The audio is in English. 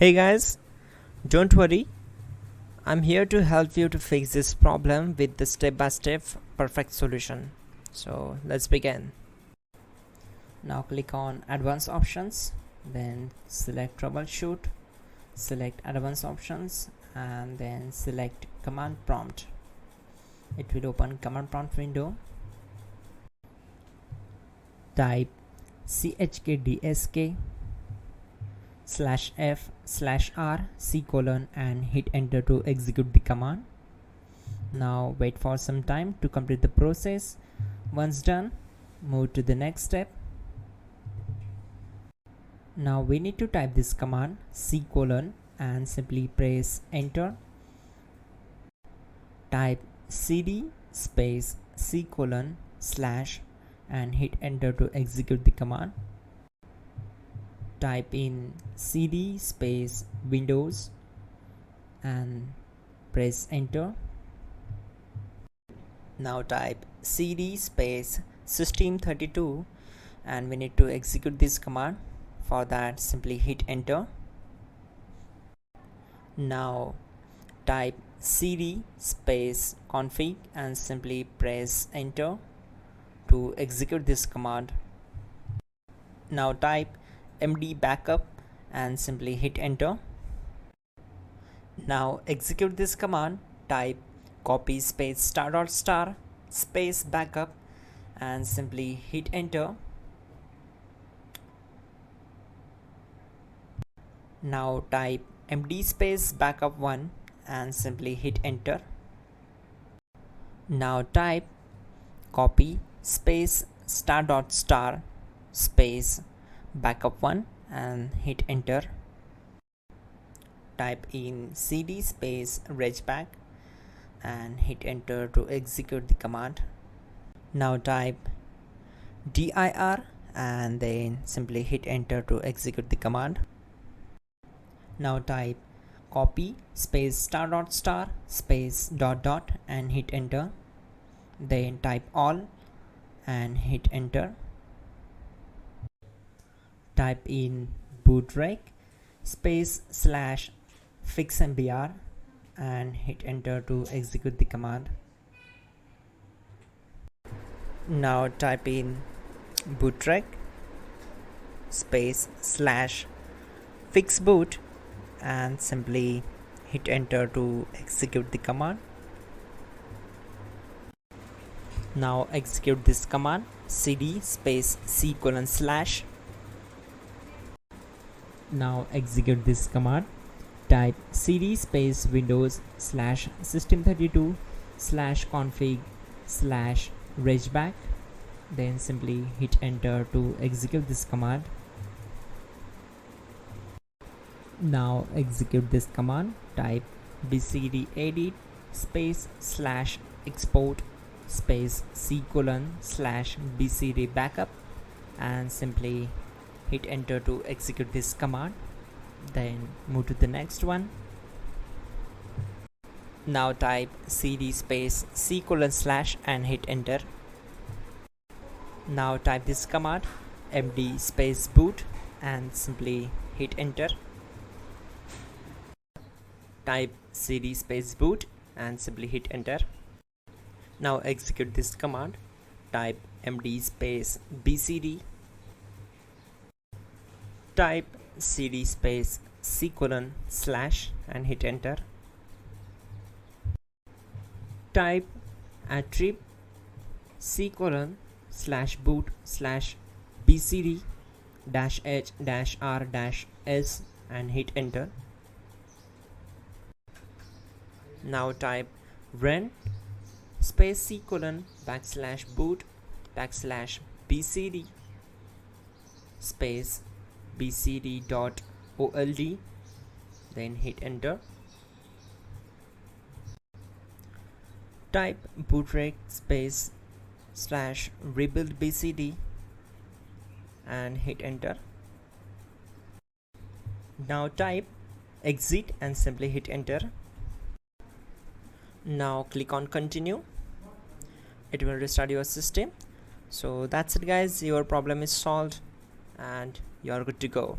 Hey guys, don't worry, I'm here to help you to fix this problem with the step-by-step perfect solution. So let's begin. Now click on advanced options, then select troubleshoot, select advanced options, and then select command prompt. It will open command prompt window. Type chkdsk /f/r and hit enter to execute the command. Now wait for some time to complete the process. Once done, move to the next step. Now we need to type this command and simply press enter. Type cd space / and hit enter to execute the command. Type in cd space Windows and press enter. Now type cd space system32 and we need to execute this command. For that, simply hit enter. Now type cd space config and simply press enter to execute this command. Now type md backup and simply hit enter. Now execute this command. Type copy space ** space backup and simply hit enter. Now type md space backup1 and simply hit enter. Now type copy space ** space backup1 and hit enter. Type in cd space regback and hit enter to execute the command. Now type dir and then simply hit enter to execute the command. Now type copy space ** space ... and hit enter. Then type all and hit enter. Type in bootrec space / fixmbr and hit enter to execute the command. Now type in bootrec space / fixboot and simply hit enter to execute the command. Now execute this command cd space c:/. Now execute this command. Type cd space Windows /system32 /config /regback. Then simply hit enter to execute this command. Now execute this command. Type bcdedit space /export space c:/ bcd backup and simply hit enter to execute this command. Then move to the next one. Now type cd space c:/ and hit enter. Now type this command md space boot and simply hit enter. Type cd space boot and simply hit enter. Now execute this command. Type md space bcd. Type cd space c:/ and hit enter. Type attrib c:/boot /bcd -h-r-s and hit enter. Now type run space c:/ /boot /bcd space bcd.old, then hit enter. Type bootrec space /rebuildbcd and hit enter. Now type exit and simply hit enter. Now click on continue. It will restart your system. So that's it guys, your problem is solved and you are good to go.